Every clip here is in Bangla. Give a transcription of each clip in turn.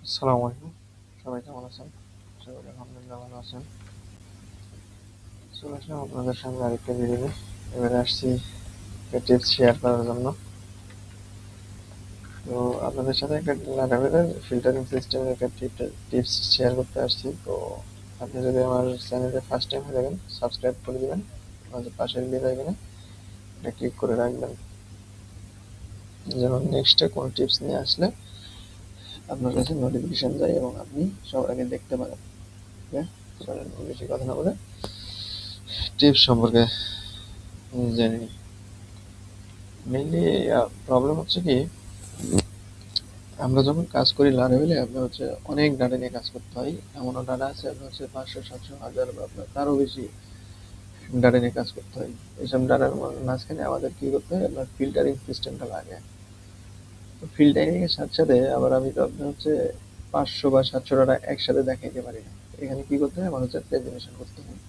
আসসালামু আলাইকুম। সবাই কেমন আছেন? আশা করি আলহামদুলিল্লাহ ভালো আছেন। চলে আসলাম আপনাদের সামনে আরেকটা ভিডিও নিয়ে। এবারে আসছি একটা টিপস শেয়ার করার জন্য। তো আপনাদের সাথে একটা লারাভেলের ফিল্টারিং সিস্টেমের একটা টিপস শেয়ার করতে আসছি। তো আপনি যদি আমার চ্যানেলে ফার্স্ট টাইম হয়ে থাকেন, সাবস্ক্রাইব করে দিবেন। আমাদের পাশের বেল আইকনে এটা ক্লিক করে রাখবেন, যেন নেক্সটে কোনো টিপস নিয়ে আসলে আপনার কাছে নোটিফিকেশন যায় এবং আপনি সবার আগে দেখতে পারেন। ওকে, চলেন বেশি কথা না বলে টিপস সম্পর্কে জেনে নিই। মেইনলি প্রবলেম হচ্ছে কি, আমরা যখন কাজ করি লারেভেলে আপনার হচ্ছে অনেক ডাটা নিয়ে কাজ করতে হয়। এমনও ডাটা আছে আপনার হচ্ছে 500 700 1000 বা আপনার তারও বেশি ডাটা নিয়ে কাজ করতে হয়। এইসব ডাটার মাঝখানে আমাদের কি করতে হয়, আপনার ফিল্টারিং সিস্টেমটা লাগে। তো ফিল্টারিং এর সাথে সাথে আবার আমি তো আপনার হচ্ছে 500 বা 700 ডাটা একসাথে দেখাইতে পারি না। এখানে কি করতে হয়, আমার হচ্ছে প্রেজেন্টেশন করতে হয়।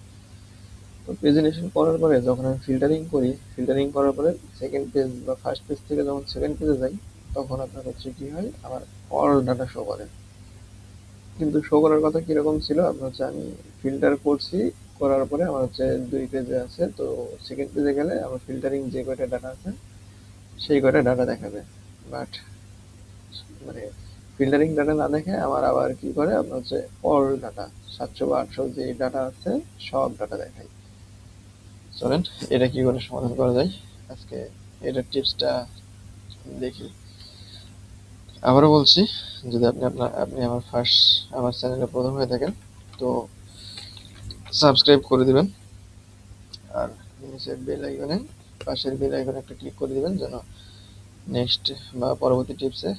তো প্রেজেন্টেশন করার পরে যখন আমি ফিল্টারিং করি, ফিল্টারিং করার পরে সেকেন্ড পেজ বা ফার্স্ট পেজ থেকে যখন সেকেন্ড পেজে যাই, তখন আপনার হচ্ছে কি হয়, আমার অল ডাটা শো করে। কিন্তু শো করার কথা কিরকম ছিল, আপনার হচ্ছে আমি ফিল্টার করছি, করার পরে আমার হচ্ছে 2 পেজে আছে। তো সেকেন্ড পেজে গেলে আমার ফিল্টারিং যে কয়টা ডাটা আছে সেই কয়টা ডাটা দেখাবে। বাট মানে ফিল্টারিং ডাটা না দেখে আমার আবার কি করে, আপনার হচ্ছে অল ডাটা 700 বা 800 যে ডাটা আছে সব ডাটা দেখায়। চলেন এটা কি করে সমাধান করা যায় আজকে এটার টিপসটা দেখি। আবারও বলছি, যদি আপনি আমার চ্যানেলে প্রথম হয়ে থাকেন, তো সাবস্ক্রাইব করে দিবেন। আর নিচের বেল আইকনে, পাশের বেল আইকনে একটা ক্লিক করে দিবেন, যেন নেক্সট বা পরবর্তী টিপসে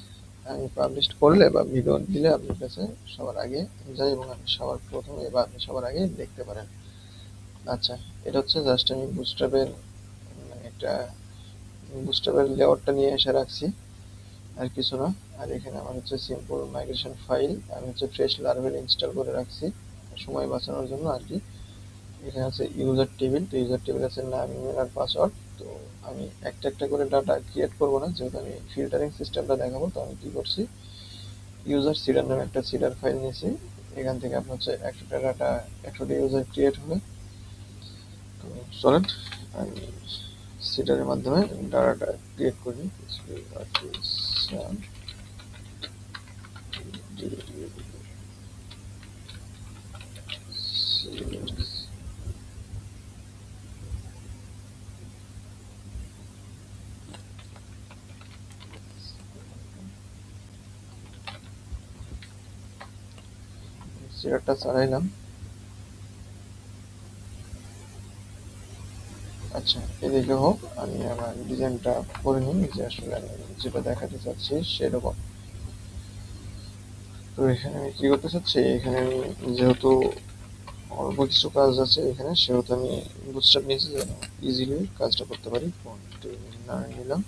আমি পাবলিশ করলে বা ভিডিও দিলে আপনার কাছে সবার আগে যায় এবং আপনি সবার প্রথমে বা আপনি সবার আগে দেখতে পারেন। আচ্ছা, এটা হচ্ছে জাস্ট আমি বুটস্ট্র্যাপের একটা বুটস্ট্র্যাপের লেআউটটা নিয়ে এসে রাখছি, আর কিছু না। আর এখানে আমার হচ্ছে সিম্পল মাইগ্রেশন ফাইল আমি হচ্ছে ফ্রেশ লারভেল ইনস্টল করে রাখছি সময় বাঁচানোর জন্য আর কি। এখানে আছে ইউজার টেবিল, তো ইউজার টেবিল আছে নাম, ইমেল আর পাসওয়ার্ড। তো আমি একটা একটা করে ডাটা ক্রিয়েট করবো না, যেহেতু আমি ফিল্টারিং সিস্টেমটা দেখাবো। তো আমি কি করছি, ইউজার সিডার নামে একটা সিডার ফাইল নিয়েছি। এখান থেকে আপনার হচ্ছে 100টা ইউজার ক্রিয়েট হবে। তো চলেন আমি সিডারের মাধ্যমে ডাটাটা ক্রিয়েট করি। সিডারটা চালাইলাম। আচ্ছা, এদিকে হোক, আমি আমার ডিজাইনটা করে নিই যে আসলে আমি যেটা দেখাতে চাচ্ছি সেরকম। তো এখানে আমি কি করতে চাচ্ছি, এখানে আমি যেহেতু অল্প কিছু কাজ আছে এখানে, সেহেতু আমি বুটস্ট্র্যাপ নিয়েছি যেন ইজিলি কাজটা করতে পারি। ফন্ট না নিলাম।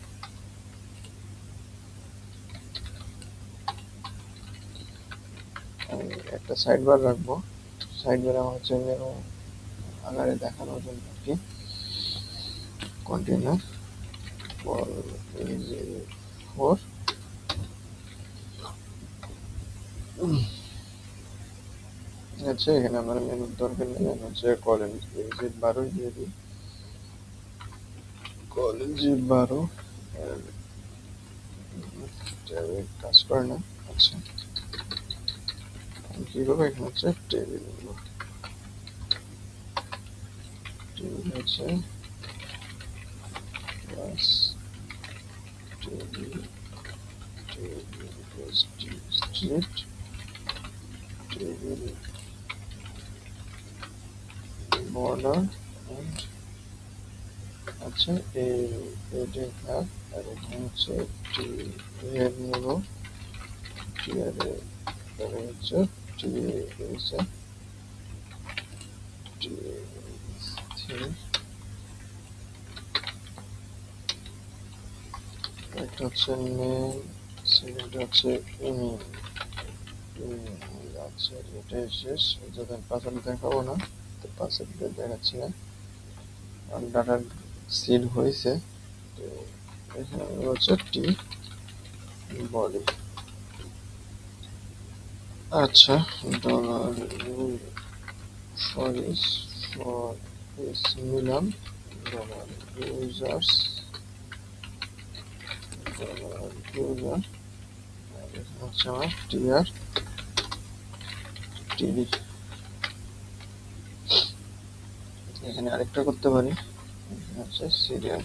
আমি একটা সাইড বার রাখবো। সাইড বার আমার হচ্ছে মেনু আকারে দেখানোর জন্য আর কি। কন্টেনার ফর ইজি ফর, আচ্ছা এখানে আমার মেনুর দরকার নেই, আমি হচ্ছে কলেজ 12 দিয়ে দিই। কলেজ 12 কাজ করে না। আচ্ছা, আমি কি করবো, এখানে হচ্ছে টেবিল নেবো। টেবিল হচ্ছে class table, table striped, table bordered, আচ্ছা এই পেজে থাক। আর এখানে হচ্ছে টিয়ার নেব। টিয়ারে পরে হচ্ছে টি হচ্ছে টি একটা হচ্ছে নেম, সেকেন্ড হচ্ছে ইমেল। আচ্ছা এটাই শেষ, যাতে পাসওয়ার্ড দেখাবো না, তো পাসওয়ার্ড দেখাচ্ছি না। আর ডাটার সিড হয়েছে। তো এখানে হচ্ছে টি বডি। আচ্ছা, ডলার ফরিস ফর ইস নিলাম, ডলার ইউজার্স, ডলার ইউজার, আর এখানে হচ্ছে আমার টিআর টিডি। এখানে আরেকটা করতে পারি, এখানে হচ্ছে সিরিয়াল।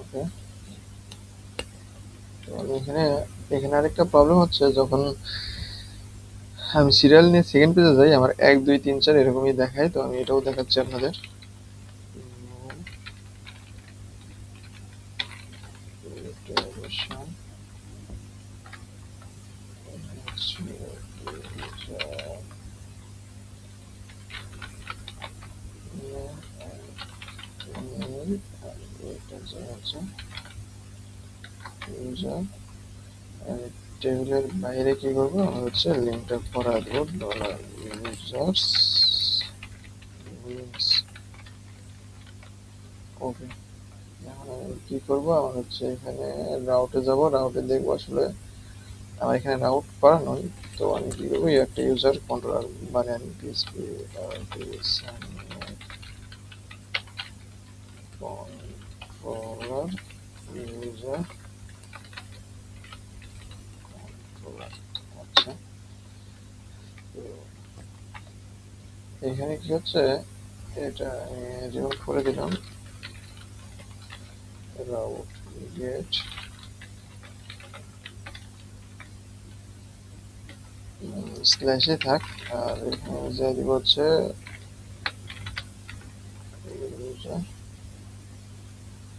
ওকে, তো আমি এখানে এখানে আরেকটা প্রবলেম হচ্ছে, যখন আমি সিরিয়াল নিয়ে সেকেন্ড পেজে যাই আমার 1 2 3 4 এরকমই দেখায়। তো আমি এটাও দেখাচ্ছি আপনাদের। টেবিলের বাইরে কি করবো, আমরা হচ্ছে লিঙ্কটা করা দেবো, ডলার ইউজার্স লিঙ্কস। ওকে, এখন আমি কি করবো, আমার হচ্ছে এখানে রাউটে যাব, রাউটে দেখবো আসলে আমার এখানে রাউট করা নয়। তো আমি কি করবো, একটা ইউজার কন্ট্রোলার মানে আমি পিএসপি কন্ট্রোলার ইউজার কন্ট্রোলার। আচ্ছা, তো এখানে কি হচ্ছে, এটা আমি রিমুভ করে দিলাম, রাউট গেট স্ল্যাশে থাক, আর এখানে যা দিব হচ্ছে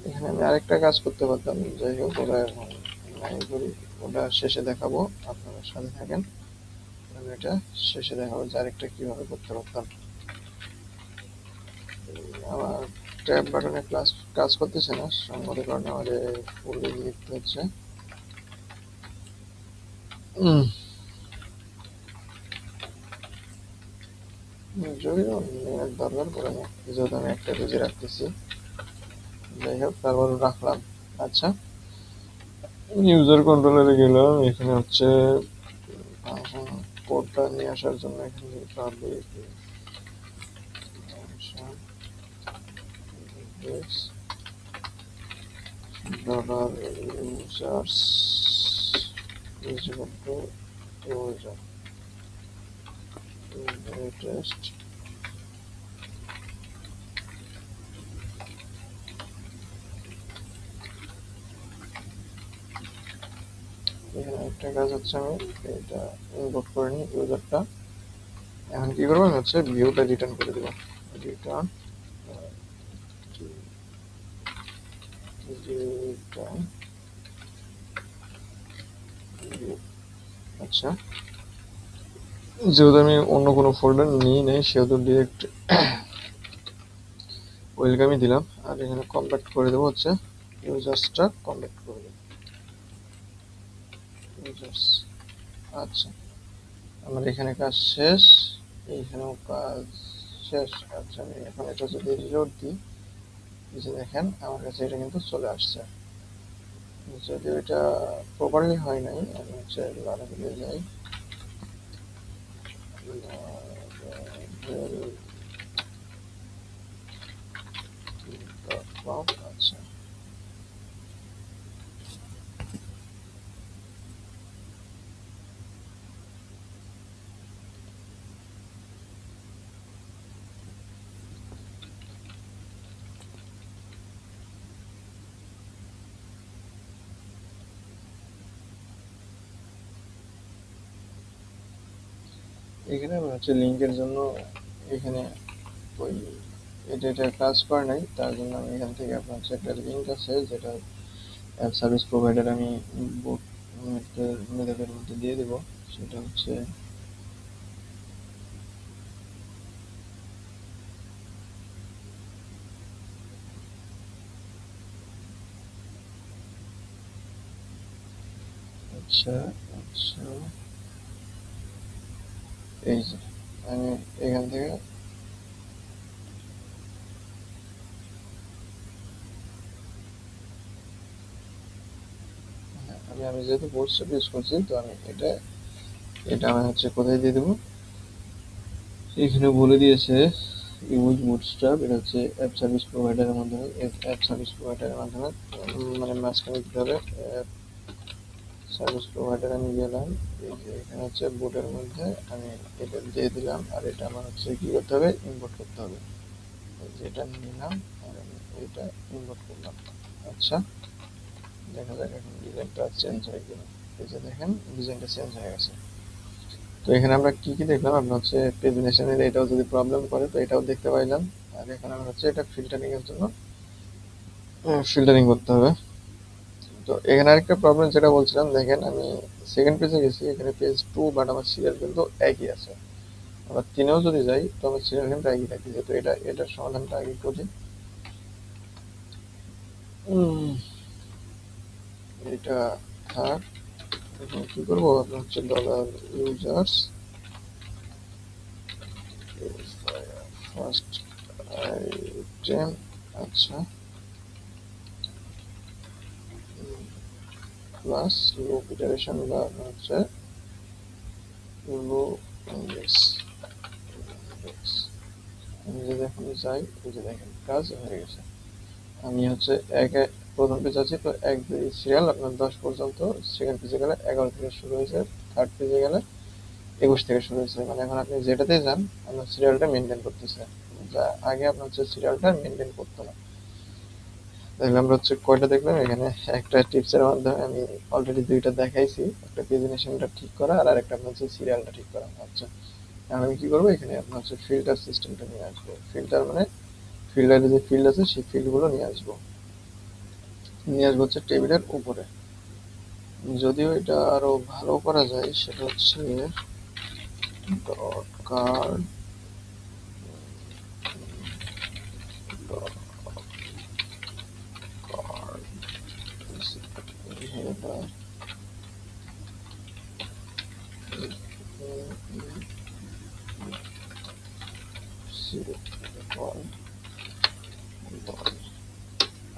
এখানে আমি আরেকটা কাজ করতে পারতাম, যাই হোক ওটা এখন নাই করি, ওটা শেষে দেখাবো, আপনারা সাথে থাকেন। আমি এটা শেষে দেখাবো যে আরেকটা কিভাবে করতে পারতাম। আমার ট্যাব বাটনে ক্লাস কাজ করতেছে না, সঙ্গত কারণে আমাদের ফুললি লিখতে হচ্ছে। যদিও নেওয়ার দরকার পড়ে না, যেহেতু আমি একটা পেজে রাখতেছি। যাই হোক, তারপর রাখলাম। আচ্ছা, ইউজার কন্ট্রোলারে গেলাম, এখানে হচ্ছে ফাংশন কোডটা নিয়ে আসার জন্য এখানে লিখতে হবে function dollar users is equal to user test. এখানে একটা কাজ হচ্ছে, আমি এটা ইম্পোর্ট করে নিই ইউজারটা। এখন কি করবো, আমি হচ্ছে ভিউটা রিটার্ন করে দেবো, রিটার্ন রিটার্ন ভিউ। আচ্ছা, যেহেতু আমি অন্য কোনো ফোল্ডার নিয়ে নেই সেহেতু ডিরেক্ট ওয়েলকামই দিলাম, আর এখানে কম্প্যাক্ট করে দেবো হচ্ছে ইউজার্সটা কম্প্যাক্ট করে দেবো ইউজার্স। আচ্ছা, আমার এখানে কাজ শেষ, এইখানেও কাজ শেষ। আচ্ছা, আমি এখন এটা যদি রিলোড দিই, যে দেখেন আমার কাছে এটা কিন্তু চলে আসছে, যদিও এটা প্রপারলি হয় নাই। আমি হচ্ছে লারাভেলে যাই, আচ্ছা, এখানে আমি হচ্ছে লিঙ্কের জন্য এখানে ওই এটা কাজ করে নাই, তার জন্য আমি এখান থেকে আপনার হচ্ছে একটা লিঙ্ক আছে যেটা অ্যাপ সার্ভিস প্রোভাইডার আমি বুট মেথডের মধ্যে দিয়ে দেবো। সেটা হচ্ছে আচ্ছা আচ্ছা, এই যে আমি এখান থেকে আমি যেহেতু বুটস্ট্র্যাপ ইউজ করছি, তো আমি এটা এটা আমি হচ্ছে কোথায় দিয়ে দেবো, এখানে বলে দিয়েছে ইউজ বুটস্ট্র্যাপ, এটা হচ্ছে অ্যাপ সার্ভিস প্রোভাইডারের মাধ্যমে, অ্যাপ সার্ভিস প্রোভাইডারের মাধ্যমে মানে মাঝখানে দিতে হবে সার্ভিস প্রোভাইডার। আমি গেলাম, এই যে এখানে হচ্ছে বুটের মধ্যে আমি এটা দিয়ে দিলাম, আর এটা আমার হচ্ছে কি করতে হবে, ইম্পোর্ট করতে হবে। যেটা নিলাম আর আমি এটা ইম্পোর্ট করলাম। আচ্ছা, দেখা যাক এখন ডিজাইনটা চেঞ্জ হয় কিনা। এই যে দেখেন ডিজাইনটা চেঞ্জ হয়ে গেছে। তো এখানে আমরা কি কি দেখলাম, আমরা হচ্ছে প্রেজেন্টেশনের এটাও যদি প্রবলেম করে তো এটাও দেখতে পাইলাম। আর এখানে আমরা হচ্ছে এটা ফিল্টারিং এর জন্য ফিল্টারিং করতে হবে। তো এখানে আরেকটা প্রবলেম যেটা বলছিলাম, দেখেন আমি সেকেন্ড পেজে গেছি, এখানে পেজ 2 বাট আমার সিরিয়াল কিন্তু একই আছে। আবার 3-এও যদি যাই তো আমার সিরিয়াল কিন্তু একই থাকছে। তো এটার সমাধানটা আগে করি। এটা থাক। এখন কি করবো, আপনার হচ্ছে ডলার ইউজার্স ফার্স্ট আইটেম। আচ্ছা, প্লাস লুপ ইটারেশন বা হচ্ছে লুপ ইন্ডেক্স। আমি যদি এখন যাই, এই যে দেখেন কাজ হয়ে গেছে। আমি হচ্ছে প্রথম পেজ আছি, তো 1-2 সিরিয়াল আপনার 10 পর্যন্ত, সেকেন্ড পেজে গেলে 11 থেকে শুরু হয়েছে, থার্ড পেজে গেলে 21 থেকে শুরু হয়েছে। মানে এখন আপনি যেটাতেই যান আপনার সিরিয়ালটা মেনটেন করতেছে, যা আগে আপনার হচ্ছে সিরিয়ালটা মেনটেন করতো না। তাহলে আমরা হচ্ছে কয়টা দেখলাম, এখানে একটা টিপসের মাধ্যমে আমি অলরেডি 2টা দেখাইছি, একটা প্রেজেন্টেশনটা ঠিক করা আর আরেকটা আপনার হচ্ছে সিরিয়ালটা ঠিক করা। আচ্ছা, এখন আমি কি করবো, এখানে আপনার হচ্ছে ফিল্টার সিস্টেমটা নিয়ে আসবো। ফিল্টার মানে ফিল্টারে যে ফিল্ড আছে সেই ফিল্ডগুলো নিয়ে আসবো হচ্ছে টেবিলের উপরে। যদিও এটা আরো ভালো করা যায়, সেটা হচ্ছে dot card dot card header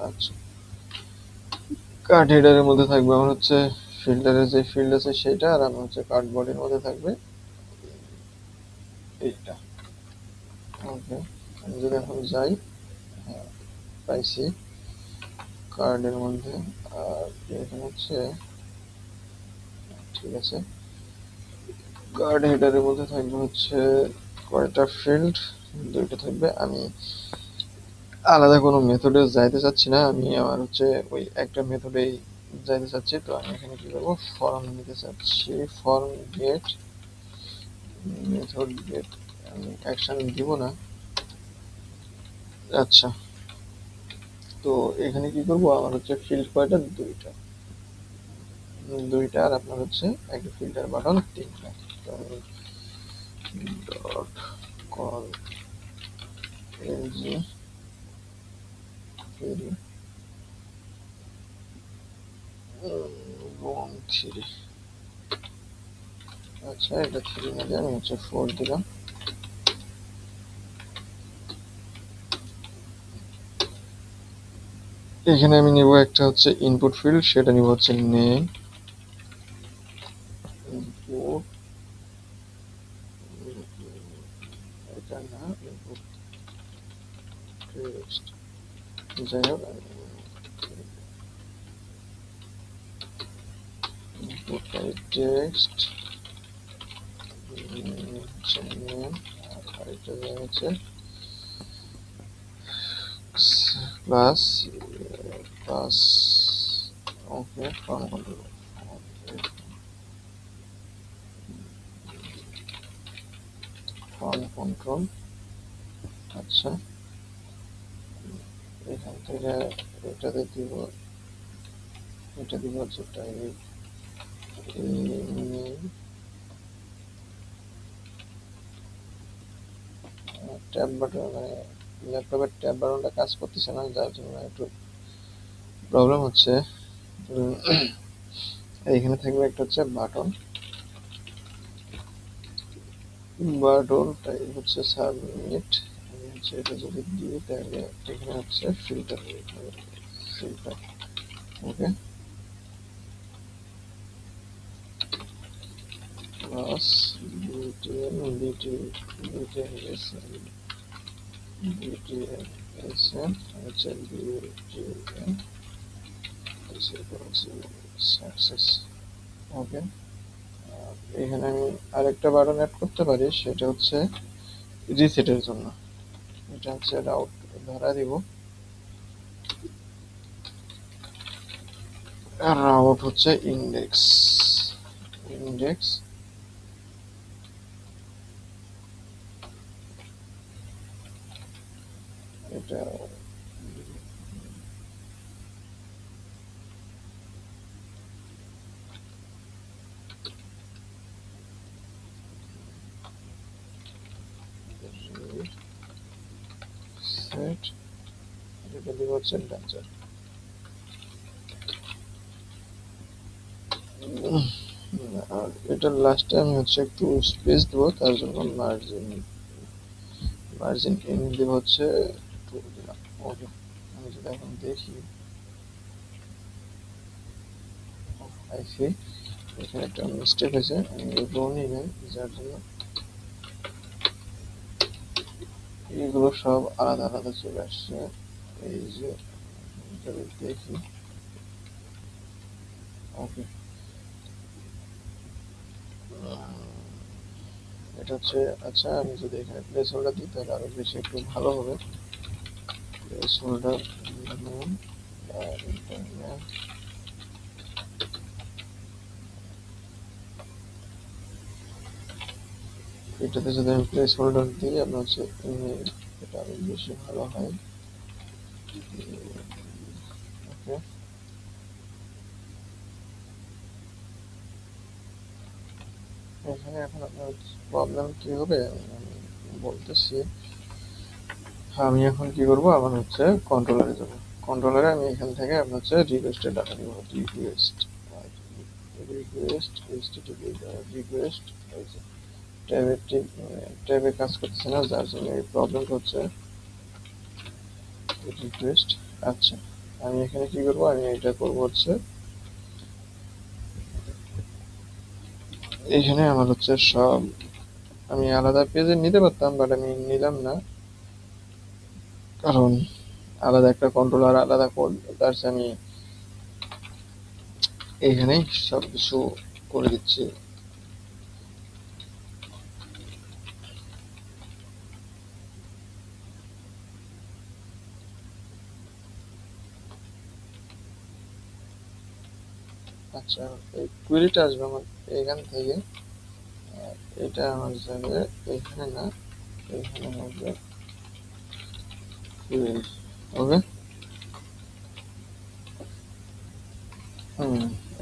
আচ্ছা, কার্ড হেডারের মধ্যে থাকবে আমার হচ্ছে ফিল্টারের যে ফিল্ড আছে সেটা, আর আমার হচ্ছে কার্ড বডির মধ্যে থাকবে এইটা। ওকে, আমি যদি এখন যাই, হ্যাঁ, পাইছি কার্ডের মধ্যে। আর এখানে হচ্ছে ঠিক আছে, কার্ড হেডারের মধ্যে থাকবে হচ্ছে কয়টা ফিল্ড, 2টা থাকবে। আমি আলাদা কোনো মেথডে যাইতে চাচ্ছি না, আমি আমার হচ্ছে ওই একটা মেথডেই যাইতে চাচ্ছি। তো আমি এখানে কি করবো, ফর্ম নিতে চাচ্ছি, ফর্ম গেট মেথড গেট। আমি অ্যাকশন দিব না। আচ্ছা, তো এখানে কি করবো, আমার হচ্ছে ফিল্ড কয়টা, 2টা আর আপনার হচ্ছে একটা ফিল্টার বাটন 3টা। তো আমি ডট কল এলজি 3 আচ্ছা, এটা 3 না দিয়ে আমি হচ্ছে 4 দিলাম। এখানে আমি নিব একটা হচ্ছে ইনপুট ফিল্ড, সেটা নিব হচ্ছে নেম ইনপুট, এটা না ইনপুট টেক্সট, যাই হোক ইনপুট টেক্সট নেম, আর আরেকটা জায়গা হচ্ছে প্লাস প্লাস। ওকে, ফর্ম কন্ট্রোল, ফর্ম কন্ট্রোল। আচ্ছা, এখান থেকে এটাতে দিব, এটা দিব হচ্ছে টাইপ ট্যাব বাটন, মানে ল্যাপটপের ট্যাব বাটনটা কাজ করতেছে না, যার জন্য একটু প্রবলেম হচ্ছে। এইখানে থাকবে একটা হচ্ছে বাটন, বাটনটাই হচ্ছে সাবমিট। আমি হচ্ছে এটা যদি দিই তাহলে এখানে হচ্ছে ফিল্টার, ফিল্টার। ওকে, ক্লাস btn btsn btsn হচ্ছে btn সাকসেস। ওকে, এখানে আমি আরেকটা বাটন অ্যাড করতে পারি, সেটা হচ্ছে রিসেটের জন্য। এটা হচ্ছে রাউট ধরা দিব, আর রাউট হচ্ছে ইন্ডেক্স। ইন্ডেক্স এটা সেট, এটা দিব হচ্ছে ডাঞ্জার। আর এটার লাস্টে আমি হচ্ছে একটু স্পেস দেবো, তার জন্য মার্জিন ইন দিব হচ্ছে 2 দিলাম। ওকে, আমি যদি এখন দেখি, আইসি এখানে একটা মিস্টেক হয়েছে, আমি রোনি নেই, যার জন্য এইগুলো সব আলাদা আলাদা চলে আসছে। এই যে যদি দেখি, ওকে, এটা হচ্ছে, আচ্ছা আমি যদি এখানে প্লেস হোল্ডার দিই তাহলে আরো বেশি একটু ভালো হবে। প্লেস হোল্ডার এটাতে যদি আমি প্লেস হোল্ডার দিই, আপনার হচ্ছে ইমেল, এটা আরো বেশি ভালো হয়। ওকে, এখানে এখন আপনার প্রবলেম কি হবে আমি বলতেছি। আমি এখন কি করব, আমার হচ্ছে কন্ট্রোলারে যাব। কন্ট্রোলারে আমি এখান থেকে আপনার হচ্ছে রিকোয়েস্টের ডাটা দিব, রিকোয়েস্ট রিকোয়েস্ট এইচটিটিপি রিকোয়েস্ট। এই যে ট্যাবে কাজ করতেছে না, যার জন্য এই প্রবলেমটা হচ্ছে। রিকোয়েস্ট, আচ্ছা আমি এখানে কি করব, আমি এটা করব হচ্ছে এখানে আমার হচ্ছে সব, আমি আলাদা পেজে নিতে পারতাম বাট আমি নিলাম না, কারণ আলাদা একটা কন্ট্রোলার আলাদা কোড, তার চেয়ে আমি এইখানেই সব কিছু করে দিচ্ছি। আচ্ছা, এই কুয়েরিটা আসবে আমার এখান থেকে, আর এটা আমার যাবে এখানে না, এখানে হবে কুয়েরি। ওকে,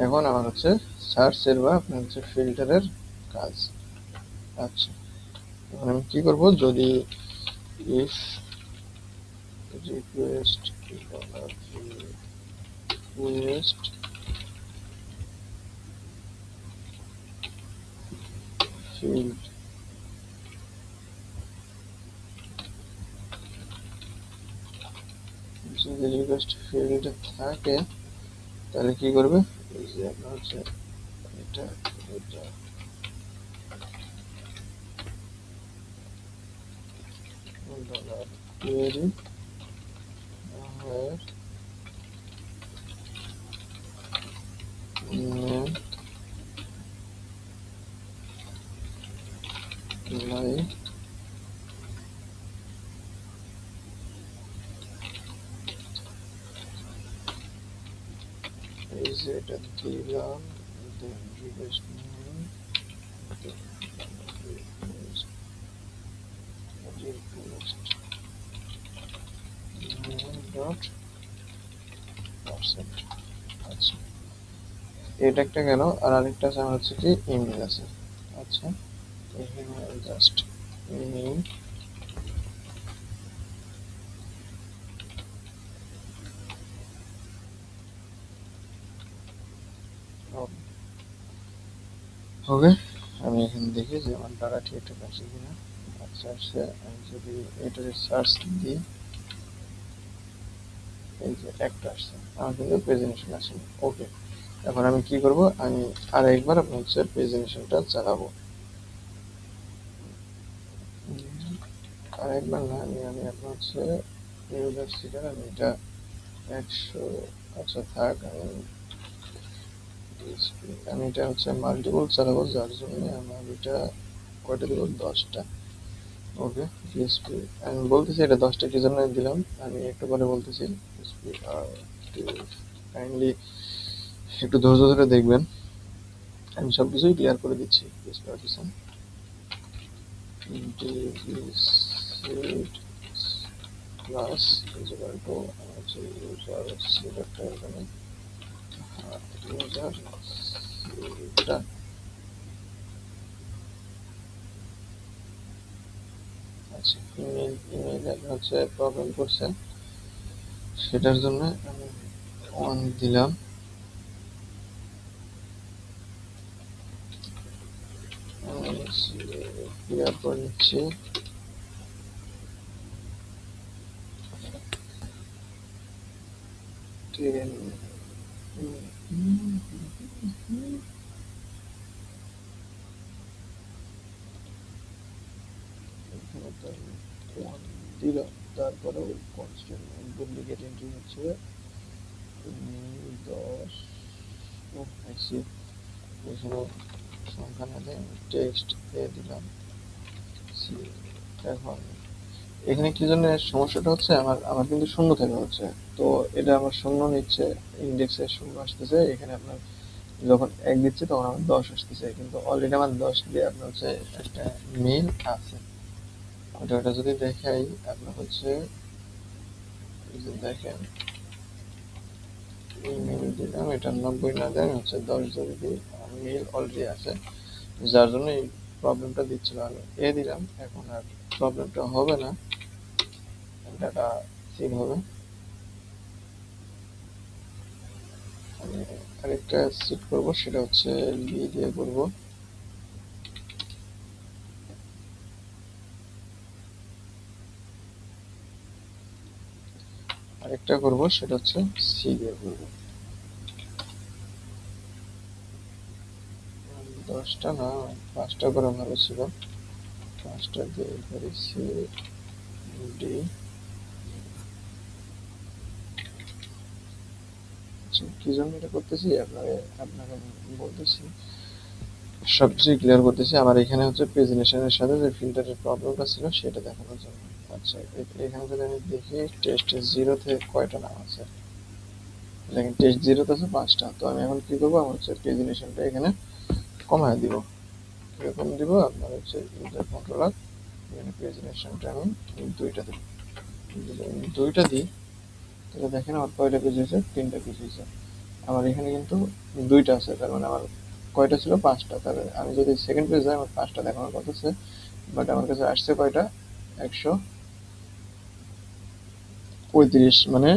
এখন আমার হচ্ছে সার্চের বা আপনার হচ্ছে ফিল্টারের কাজ। আচ্ছা, এখন আমি কি করব, যদি ইফ রিকোয়েস্ট রিকোয়েস্ট ফিল্ড, যদি রিকোয়েস্ট ফিল্ড থাকে তাহলে কি করবে, এই যে আপনার হচ্ছে এটা এটা dollar query where name like এই যে এটা দিলাম, then request name, then request name dot percent। আচ্ছা, এটা একটা গেল, আর আরেকটা আছে আমার হচ্ছে কি ইমেল আছে। আচ্ছা, এখানে জাস্ট ইমেল হবে। আমি এখানে দেখি যে আমার ডাটা ঠিকঠাক আছে কিনা। আচ্ছা, আমি যদি এটা সার্চ দিই, এই যে একটা আসছে, আমার কিন্তু প্রেজেন্টেশন আসেনি। ওকে, এখন আমি কি করব, আমি আর একবার আপনার হচ্ছে প্রেজেন্টেশনটা চালাবো। আরেকবার না, আমি আপনার হচ্ছে ইউজার সিটার, আমি এটা 100, আচ্ছা থাক, আমি এটা হচ্ছে মাল্টিপল চালাবো, যার জন্য আমার এটা কয়টা দেবো, 10টা। ওকে, পিএসপি আমি বলতেছি এটা 10টা কি জন্য দিলাম আমি একটু পরে বলতেছি। পিএসপি আর কাইন্ডলি একটু ধৈর্য ধরে দেখবেন, আমি সব কিছুই ক্লিয়ার করে দিচ্ছি। PSP partition class is equal to হচ্ছে ইউজার সিলেক্টর, এখানে ইউজার সিলেক্টর। আচ্ছা, ইমেইলে হচ্ছে প্রবলেম করছে, সেটার জন্য আমি 1 দিলাম। ক্লিয়ার করে নিচ্ছি। দিলাম, তারপরে কনস্ট্যান্ট ডুপ্লিকেট এন্ট্রি হচ্ছে 10। আইসি এখানে সংখ্যা না দেয়, টেক্সট দিয়ে দিলাম। এখন এখানে কি জন্য সমস্যাটা হচ্ছে, আমার আমার কিন্তু শূন্য থেকে হচ্ছে, তো এটা আমার শূন্য নিচ্ছে, ইন্ডেক্সে শূন্য আসতেছে, এখানে আপনার যখন 1 দিচ্ছে তখন আমার 10 আসতেছে, কিন্তু অলরেডি আমার 10 দিয়ে আপনার হচ্ছে একটা মেইল আছে। ওটা যদি দেখাই আপনার হচ্ছে, দেখেন ইমেল দিলাম, এটা 90 না দেয়, হচ্ছে 10 যদি দিই, মেইল অলরেডি আছে, যার জন্য এই প্রবলেমটা দিচ্ছিল। আমি দিলাম, এখন আর প্রবলেমটা হবে না, ডাটা সেভ হবে। আমি আরেকটা সেট করব, সেটা হচ্ছে বি দিয়ে করব। আরেকটা করব, সেটা হচ্ছে সি দিয়ে করব। 10টা না, 5টা করে ভালো ছিল, 5টা দিয়ে করি সি ডি। কি জন্য এটা করতেছি আপনাকে আপনাকে বলতেছি, সবকিছু ক্লিয়ার করতেছি। আমার এখানে হচ্ছে প্রেজেন্টেশনের সাথে যে ফিল্টারের প্রবলেমটা ছিল সেটা দেখানোর জন্য। আচ্ছা, এখানে যদি আমি দেখি টেস্ট 0 থেকে কয়টা নাম আছে, দেখেন টেস্ট 0 আছে 5টা। তো আমি এখন কি করবো, আমার হচ্ছে প্রেজেন্টেশনটা এখানে কমায় দিব। এরকম দিব, আপনার হচ্ছে ইউজার কন্ট্রোলার, এখানে প্রেজেন্টেশনটা আমি 2টা দেব। যদি আমি 2টা দিই, তাহলে দেখেন আমার কয়টা পেজ হয়েছে, 3টা পেজ হয়েছে। আমার এখানে কিন্তু 2টা আছে, তার মানে আমার কয়টা ছিল, 5টা। তাহলে আমি যদি সেকেন্ড পেজ যাই, আমার 5টা দেখানোর কথা আছে, বাট আমার কাছে আসছে কয়টা, 135, মানে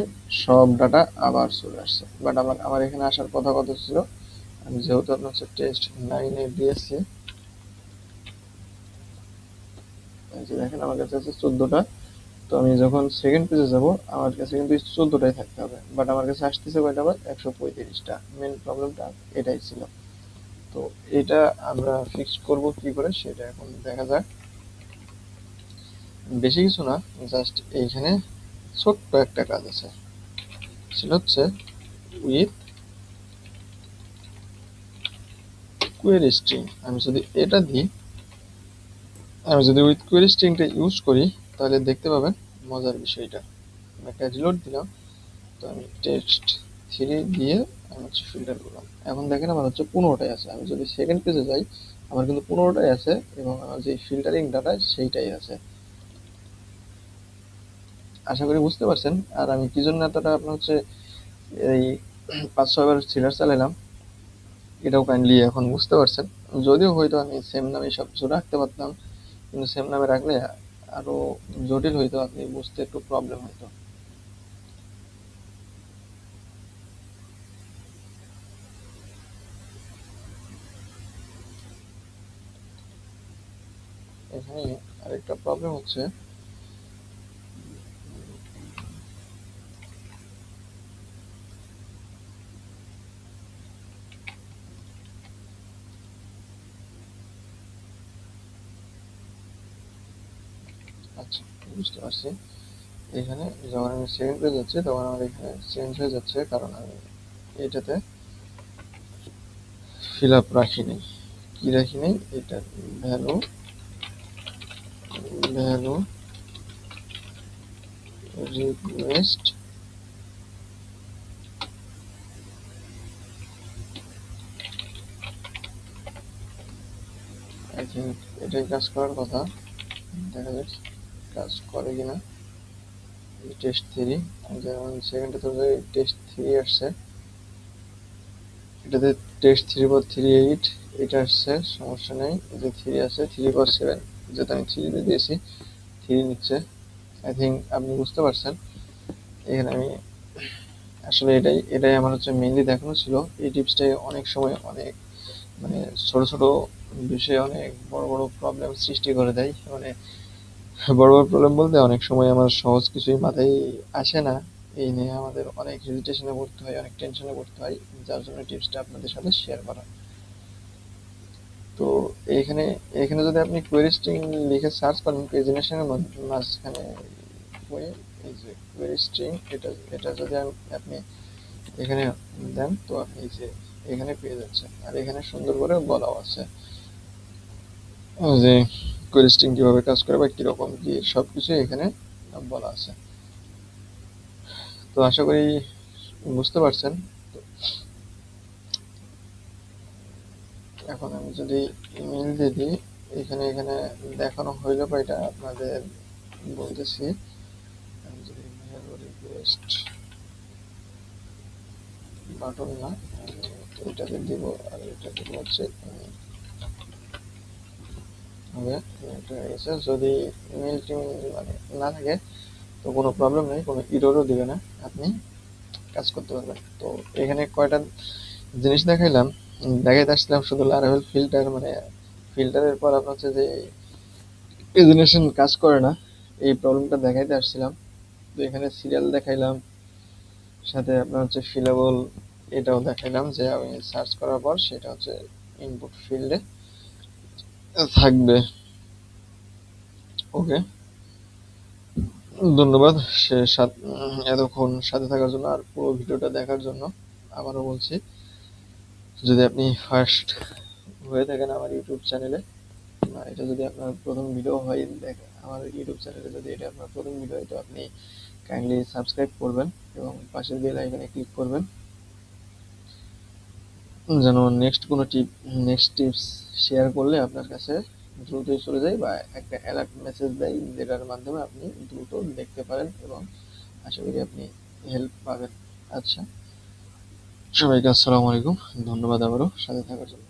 সব ডাটা আবার চলে আসছে। বাট আমার আমার এখানে আসার কথা কত ছিল, আমি যেহেতু আপনার হচ্ছে টেস্ট 9 দিয়েছি, দেখেন আমার কাছে আছে 14টা। তো আমি যখন সেকেন্ড পেজে যাব, আমার কাছে কিন্তু 14টাই থাকতে হবে, বাট আমার কাছে আসতেছে কয়টা, আবার 135টা। মেন প্রবলেমটা এটাই ছিল। তো এটা আমরা ফিক্স করব কি করে, সেটা এখন দেখা যাক। বেশি কিছু না, জাস্ট এইখানে ছোট্ট একটা কাজ আছে, সেটা হচ্ছে উইথ কোয়েরি স্ট্রিং। আমি যদি এটা দিই, আমি যদি উইথ কোয়েরি স্ট্রিংটা ইউজ করি, তাহলে দেখতে পাবেন মজার বিষয়টা। আমি একটা রিলোড দিলাম, তো আমি টেক্সট 3 দিয়ে আমি হচ্ছে ফিল্টার করলাম। এখন দেখেন আমার হচ্ছে 15টাই আছে। আমি যদি সেকেন্ড পেজে যাই, আমার কিন্তু 15টাই আছে, এবং আমার যে ফিল্টারিং ডাটা সেইটাই আছে। আশা করি বুঝতে পারছেন। আর আমি কি জন্য এতটা আপনার হচ্ছে এই 5-6 বার সিলার চালাইলাম, এটাও কাইন্ডলি এখন বুঝতে পারছেন। যদিও হয়তো আমি সেম নামে সব কিছু রাখতে পারতাম, কিন্তু সেম নামে রাখলে আরো জটিল হইতো, আপনি বুঝতে একটু প্রবলেম হইতো। এখানে আরেকটা প্রবলেম হচ্ছে, আচ্ছা বুঝতে পারছি। এখানে যখন আমি সেকেন্ড পেজ যাচ্ছি তখন আমার এখানে চেঞ্জ হয়ে যাচ্ছে, কারণ আমি এটাতে ফিল আপ রাখিনি। কি রাখিনি? এটা value value request I think এটাই কাজ করার কথা। দেখা যাক কাজ করে কিনা। টেস্ট থ্রি, যেমন সেকেন্ডে তো টেস্ট থ্রি আসছে, এটাতে টেস্ট থ্রি পর থ্রি এইট এটা আসছে, সমস্যা নেই। এই যে থ্রি আছে থ্রি পর সেভেন, যেটা আমি থ্রি দিয়েছি থ্রি নিচ্ছে। আই থিঙ্ক আপনি বুঝতে পারছেন। এখানে আমি আসলে এটাই আমার হচ্ছে মেইনলি দেখানো ছিল। এই টিপসটাই অনেক সময় অনেক মানে ছোট ছোট বিষয়ে অনেক বড় বড় প্রবলেম সৃষ্টি করে দেয়। মানে বড় বড় প্রবলেম বলতে অনেক সময় আমার সহজ কিছুই মাথায় আসে না, এই নিয়ে আমাদের অনেক হেজিটেশনে পড়তে হয়, অনেক টেনশনে পড়তে হয়, যার জন্য টিপসটা আপনাদের সাথে শেয়ার করা। তো এইখানে এখানে যদি আপনি কোয়েরি স্ট্রিং লিখে সার্চ করেন প্রেজেন্টেশনের মাঝখানে হয়ে, এই যে কোয়েরি স্ট্রিং, এটা এটা যদি আপনি এখানে দেন তো আপনি এই যে এখানে পেয়ে যাচ্ছেন। আর এখানে সুন্দর করে বলাও আছে যে কোয়েরি স্ট্রিং কিভাবে কাজ করে বা কিরকম কি সবকিছু এখানে বলা আছে। তো আশা করি বুঝতে পারছেন। তো এখন আমি যদি ইমেল দিয়ে দিই, এখানে এখানে দেখানো হইল বা এটা আপনাদের বলতেছি। আমি যদি মেল রিকোয়েস্ট বাটন না, এটাকে দিব, আর এটা দিব হচ্ছে হবে এটা হয়ে গেছে। যদি ইমেল টিমেল মানে না থাকে তো কোনো প্রবলেম নেই, কোনো ইররও দিবে না, আপনি কাজ করতে পারবেন। তো এখানে কয়টা জিনিস দেখাইলাম, দেখাইতে আসছিলাম শুধু লারাভেল ফিল্টার, মানে ফিল্টারের পর আপনার হচ্ছে যে প্রেজেন্টেশন কাজ করে না, এই প্রবলেমটা দেখাইতে আসছিলাম। তো এখানে সিরিয়াল দেখাইলাম, সাথে আপনার হচ্ছে ফিলেবল এটাও দেখাইলাম, যে আমি সার্চ করার পর সেটা হচ্ছে ইনপুট ফিল্ডে থাকবে। ওকে, ধন্যবাদ এতক্ষণ সাথে থাকার জন্য আর পুরো ভিডিওটা দেখার জন্য। আবারও বলছি, যদি আপনি ফার্স্ট হয়ে থাকেন আমার ইউটিউব চ্যানেলে, বা এটা যদি আপনার প্রথম ভিডিও হয় আমার ইউটিউব চ্যানেলে যদি এটা আপনার প্রথম ভিডিও হয়, তো আপনি কাইন্ডলি সাবস্ক্রাইব করবেন এবং পাশের বেল আইকনে ক্লিক করবেন, যেন নেক্সট টিপস শেয়ার করলে আপনার কাছে দ্রুতই চলে যায়, বা একটা অ্যালার্ট মেসেজ দেয়, যেটার মাধ্যমে আপনি দ্রুত দেখতে পারেন এবং আশা করি আপনি হেল্প পাবেন। আচ্ছা, সবাইকে আসসালামু আলাইকুম, ধন্যবাদ আবারও সাথে থাকার জন্য।